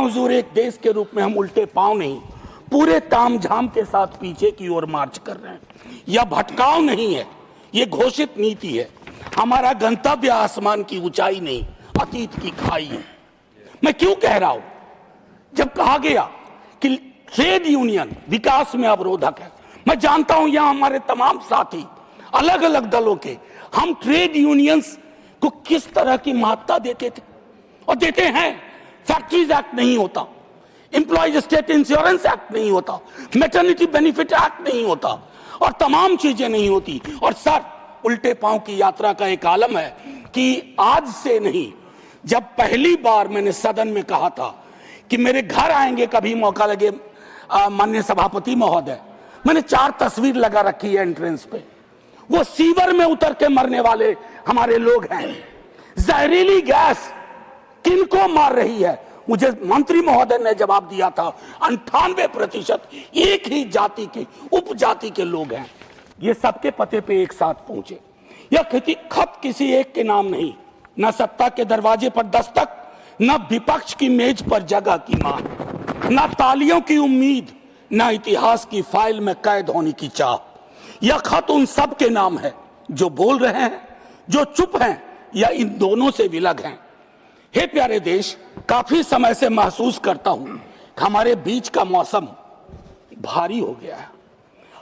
हुजूर एक देश के रूप में हम उल्टे पांव नहीं, पूरे तामझाम के साथ पीछे की ओर मार्च कर रहे हैं। यह भटकाव नहीं है, ये घोषित नीति है। हमारा गंतव्य आसमान की ऊंचाई नहीं, अतीत की खाई है। मैं क्यों कह रहा हूं? जब कहा गया कि ट्रेड यूनियन विकास में अवरोधक है, मैं जानता हूं यहां हमारे तमाम साथी अलग अलग दलों के, हम ट्रेड यूनियंस को किस तरह की महत्ता देते थे और देते हैं। फैक्ट्रीज एक्ट नहीं होता, एम्प्लॉयज स्टेट इंश्योरेंस एक्ट नहीं होता, मैटरनिटी बेनिफिट एक्ट नहीं होता और तमाम चीजें नहीं होती। और सर, उल्टे पांव की यात्रा का एक आलम है कि आज से नहीं, जब पहली बार मैंने सदन में कहा था कि मेरे घर आएंगे कभी मौका लगे माननीय सभापति महोदय, मैंने 4 तस्वीर लगा रखी है एंट्रेंस पे। वो सीवर में उतर के मरने वाले हमारे लोग हैं। जहरीली गैस किनको मार रही है? मुझे मंत्री महोदय ने जवाब दिया था 98% एक ही जाति के, उपजाति के लोग हैं। ये सबके पते पे एक साथ पहुंचे। यह खत किसी एक के नाम नहीं, न सत्ता के दरवाजे पर दस्तक, न विपक्ष की मेज पर जगह की मांग, न तालियों की उम्मीद, न इतिहास की फाइल में कैद होने की चाह। यह खत उन सब के नाम है जो बोल रहे हैं, जो चुप हैं या इन दोनों से विलग हैं। हे प्यारे देश, काफी समय से महसूस करता हूं कि हमारे बीच का मौसम भारी हो गया है।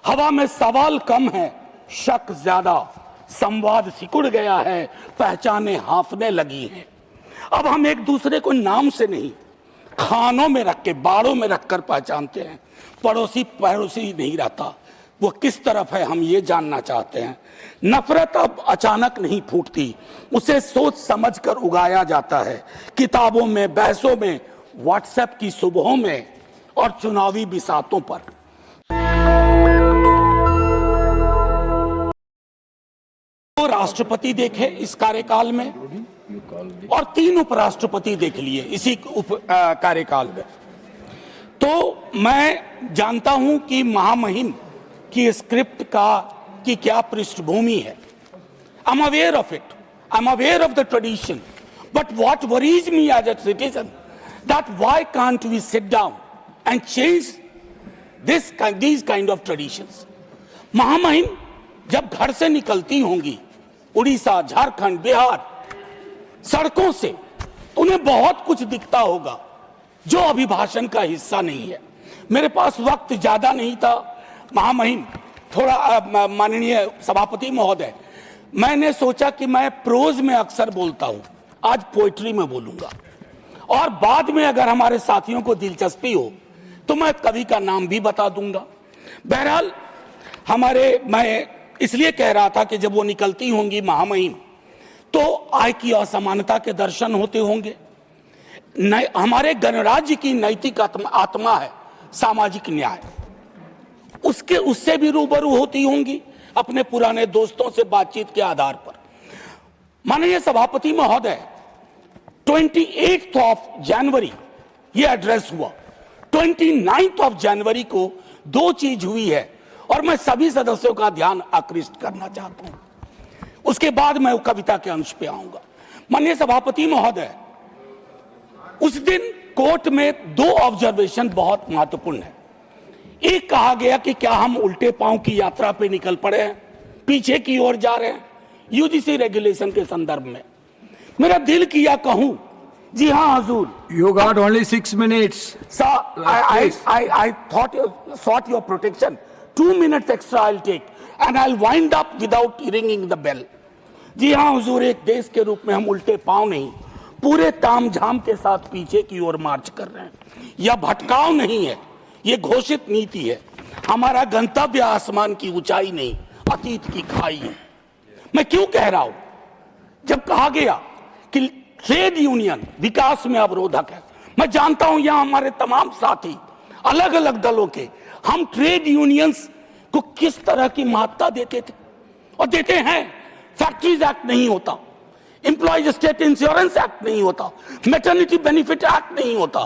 हवा में सवाल कम है, शक ज्यादा, संवाद सिकुड़ गया है, पहचाने हांफने लगी हैं। अब हम एक दूसरे को नाम से नहीं, खानों में रख के, बाड़ों में रखकर पहचानते हैं। पड़ोसी नहीं रहता, वो किस तरफ है हम ये जानना चाहते हैं। नफरत अब अचानक नहीं फूटती, उसे सोच समझकर उगाया जाता है। किताबों में, बहसों में, व्हाट्सएप की सुबहों में और चुनावी बिसातों पर। तो राष्ट्रपति देखे इस कार्यकाल में और 3 उपराष्ट्रपति देख लिए इसी कार्यकाल में। तो मैं जानता हूं कि महामहिम की स्क्रिप्ट की क्या पृष्ठभूमि है। I am aware of it, I am aware of the tradition, but what worries me as a citizen that why can't we sit down and change these kind of traditions। महामहिम जब घर से निकलती होंगी उड़ीसा, झारखंड, बिहार, सड़कों से, उन्हें बहुत कुछ दिखता होगा जो अभिभाषण का हिस्सा नहीं है। मेरे पास वक्त ज्यादा नहीं था महामहिम, थोड़ा माननीय सभापति महोदय, मैंने सोचा कि मैं प्रोज में अक्सर बोलता हूं, आज पोइट्री में बोलूंगा और बाद में अगर हमारे साथियों को दिलचस्पी हो तो मैं कवि का नाम भी बता दूंगा। बहरहाल मैं इसलिए कह रहा था कि जब वो निकलती होंगी महामहिम तो आय की असमानता के दर्शन होते होंगे। हमारे गणराज्य की नैतिक आत्मा है सामाजिक न्याय, उससे भी रूबरू होती होंगी अपने पुराने दोस्तों से बातचीत के आधार पर। माननीय सभापति महोदय, 28 जनवरी ये एड्रेस हुआ, 29 जनवरी को 2 चीज हुई है और मैं सभी सदस्यों का ध्यान आकृष्ट करना चाहता हूं। उसके बाद मैं कविता के अंश पे आऊंगा। माननीय सभापति महोदय, उस दिन कोर्ट में 2 ऑब्जर्वेशन बहुत महत्वपूर्ण है। एक कहा गया कि क्या हम उल्टे पांव की यात्रा पे निकल पड़े हैं, पीछे की ओर जा रहे हैं यूजीसी रेगुलेशन के संदर्भ में। मेरा दिल किया कहूं, जी हाँ हुजूर। You got only 6 minutes. Sir, I thought you sought your protection. 2 minutes extra I'll take and I'll wind up without ringing the bell. जी हाँ हुजूर, एक देश के रूप में हम उल्टे पांव नहीं, पूरे तामझाम के साथ पीछे की ओर मार्च कर रहे हैं। यह भटकाव नहीं है, ये घोषित नीति है। हमारा गंतव्य आसमान की ऊंचाई नहीं, अतीत की खाई है। मैं क्यों कह रहा हूं? जब कहा गया कि ट्रेड यूनियन विकास में अवरोधक है, मैं जानता हूं यहां हमारे तमाम साथी अलग अलग दलों के, हम ट्रेड यूनियंस को किस तरह की महत्ता देते थे और देते हैं। फैक्ट्रीज एक्ट नहीं होता, एम्प्लॉयज स्टेट इंश्योरेंस एक्ट नहीं होता, मैटरनिटी बेनिफिट एक्ट नहीं होता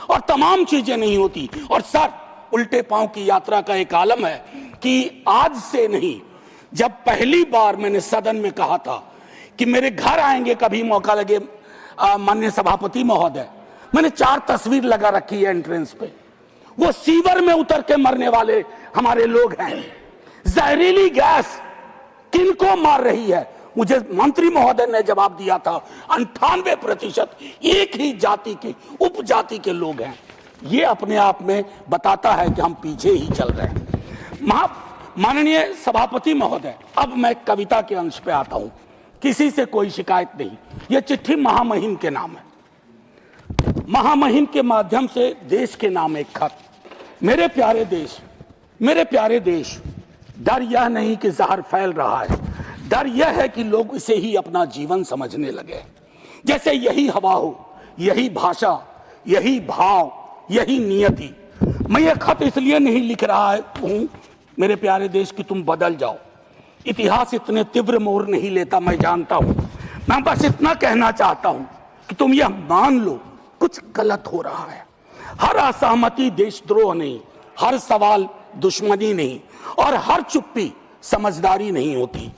और तमाम चीजें नहीं होती। और सर, उल्टे पांव की यात्रा का एक आलम है कि आज से नहीं, जब पहली बार मैंने सदन में कहा था कि मेरे घर आएंगे कभी मौका लगे माननीय सभापति महोदय, मैंने 4 तस्वीर लगा रखी है एंट्रेंस पे। वो सीवर में उतर के मरने वाले हमारे लोग हैं। जहरीली गैस किनको मार रही है? मुझे मंत्री महोदय ने जवाब दिया था 98% एक ही जाति के, उपजाति के लोग हैं। ये अपने आप में बताता है कि हम पीछे ही चल रहे हैं। माननीय सभापति महोदय, अब मैं कविता के अंश पे आता हूं। किसी से कोई शिकायत नहीं। यह चिट्ठी महामहिम के नाम है। महामहिम के माध्यम से देश के नाम एक खत। मेरे प्यारे देश, मेरे प्यारे देश, डर यह नहीं कि जहर फैल रहा है, डर यह है कि लोग इसे ही अपना जीवन समझने लगे। जैसे यही हवा हो, यही भाषा, यही भाव, यही नियति। मैं यह खत इसलिए नहीं लिख रहा हूं मेरे प्यारे देश कि तुम बदल जाओ। इतिहास इतने तीव्र मोड़ नहीं लेता, मैं जानता हूं। मैं बस इतना कहना चाहता हूं कि तुम यह मान लो कुछ गलत हो रहा है। हर असहमति देशद्रोह नहीं, हर सवाल दुश्मनी नहीं, और हर चुप्पी समझदारी नहीं होती।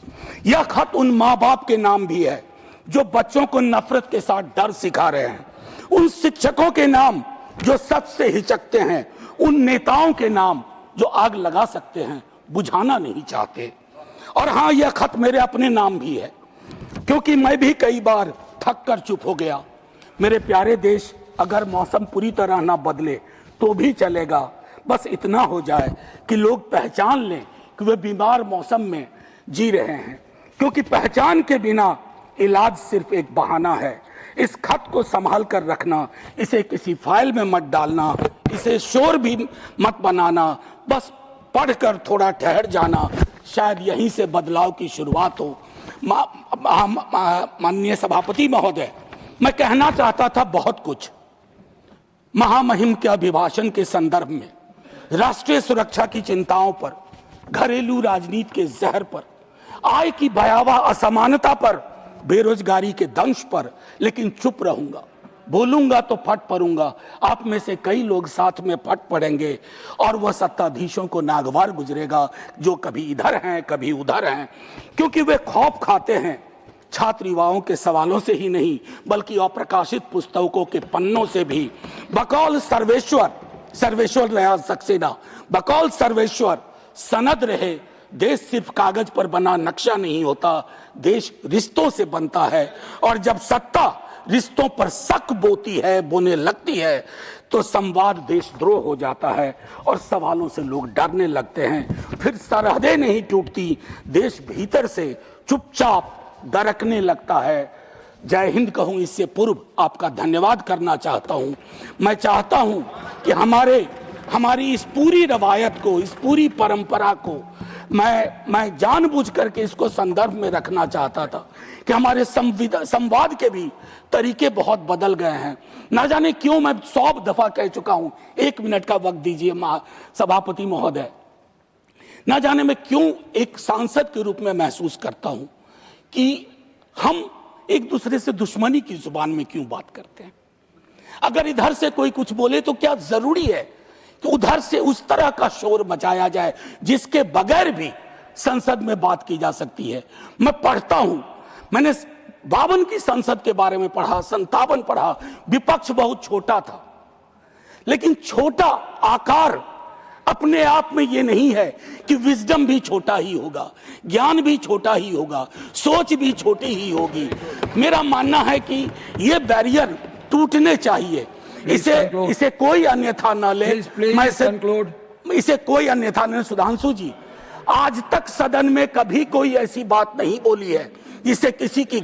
यह खत उन माँ बाप के नाम भी है जो बच्चों को नफरत के साथ डर सिखा रहे हैं, उन शिक्षकों के नाम जो सच से हिचकते हैं, उन नेताओं के नाम जो आग लगा सकते हैं, बुझाना नहीं चाहते। और हाँ, यह खत मेरे अपने नाम भी है, क्योंकि मैं भी कई बार थक कर चुप हो गया। मेरे प्यारे देश, अगर मौसम पूरी तरह ना बदले तो भी चलेगा, बस इतना हो जाए कि लोग पहचान लें कि वे बीमार मौसम में जी रहे हैं, क्योंकि पहचान के बिना इलाज सिर्फ एक बहाना है। इस खत को संभाल कर रखना, इसे किसी फाइल में मत डालना, इसे शोर भी मत बनाना, बस पढ़कर थोड़ा ठहर जाना, शायद यहीं से बदलाव की शुरुआत हो। माननीय सभापति महोदय, मैं कहना चाहता था बहुत कुछ। महामहिम के अभिभाषण के संदर्भ में राष्ट्रीय सुरक्षा की चिंताओं पर, घरेलू राजनीति के जहर पर, आय की भयावह असमानता पर, बेरोजगारी के दंश पर, लेकिन चुप रहूंगा। बोलूंगा तो फट पड़ूंगा। आप में से कई लोग साथ में फट पड़ेंगे और वह सत्ताधीशों को नागवार गुजरेगा जो कभी इधर हैं कभी उधर हैं, क्योंकि वे खौफ खाते हैं छात्र युवाओं के सवालों से ही नहीं, बल्कि अप्रकाशित पुस्तकों के पन्नों से भी। बकौल सर्वेश्वर रहा सक्सेना, बकौल सर्वेश्वर सनद रहे। देश सिर्फ कागज पर बना नक्शा नहीं होता, देश रिश्तों से बनता है। और जब सत्ता रिश्तों पर शक बोने लगती है तो संवाद देशद्रोह हो जाता है और सवालों से लोग डरने लगते हैं। फिर सरहदें नहीं टूटती, देश भीतर से चुपचाप दरकने लगता है। जय हिंद कहूं इससे पूर्व आपका धन्यवाद करना चाहता हूं। मैं चाहता हूं कि हमारी इस पूरी रवायत को, इस पूरी परंपरा को मैं जानबूझ करके इसको संदर्भ में रखना चाहता था कि हमारे संवाद के भी तरीके बहुत बदल गए हैं। ना जाने क्यों, मैं 100 दफा कह चुका हूं। 1 मिनट का वक्त दीजिए सभापति महोदय। ना जाने मैं क्यों एक सांसद के रूप में महसूस करता हूं कि हम एक दूसरे से दुश्मनी की जुबान में क्यों बात करते हैं। अगर इधर से कोई कुछ बोले तो क्या जरूरी है कि उधर से उस तरह का शोर मचाया जाए जिसके बगैर भी संसद में बात की जा सकती है। मैं पढ़ता हूं, मैंने 52 की संसद के बारे में पढ़ा, 57 पढ़ा। विपक्ष बहुत छोटा था, लेकिन छोटा आकार अपने आप में ये नहीं है कि विजडम भी छोटा ही होगा, ज्ञान भी छोटा ही होगा, सोच भी छोटी ही होगी। मेरा मानना है कि ये बैरियर टूटने चाहिए। इसे कोई अन्यथा न ले। मैं इसे कोई अन्यथा न। सुधांशु जी, आज तक सदन में कभी कोई ऐसी बात नहीं बोली है जिससे किसी की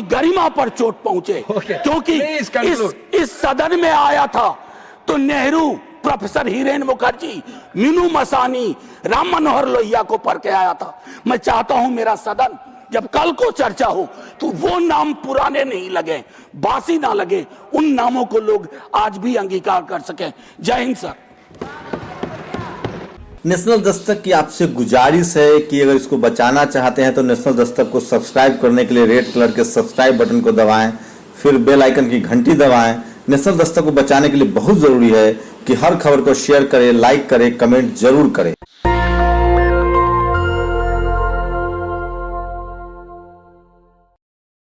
गरिमा पर चोट पहुंचे। क्योंकि इस सदन में आया था तो नेहरू, प्रोफेसर हिरेन मुखर्जी, मीनू मसानी, राम मनोहर लोहिया को पढ़ के आया था। मैं चाहता हूं मेरा सदन जब कल को चर्चा हो तो वो नाम पुराने नहीं लगे, बासी ना लगे, उन नामों को लोग आज भी अंगीकार कर सकें। जय हिंद सर। नेशनल दस्तक की आपसे गुजारिश है कि अगर इसको बचाना चाहते हैं तो नेशनल दस्तक को सब्सक्राइब करने के लिए रेड कलर के सब्सक्राइब बटन को दबाएं, फिर बेल आइकन की घंटी दबाएं। नेशनल दस्तक को बचाने के लिए बहुत जरूरी है कि हर खबर को शेयर करें, लाइक करें, कमेंट जरूर करें।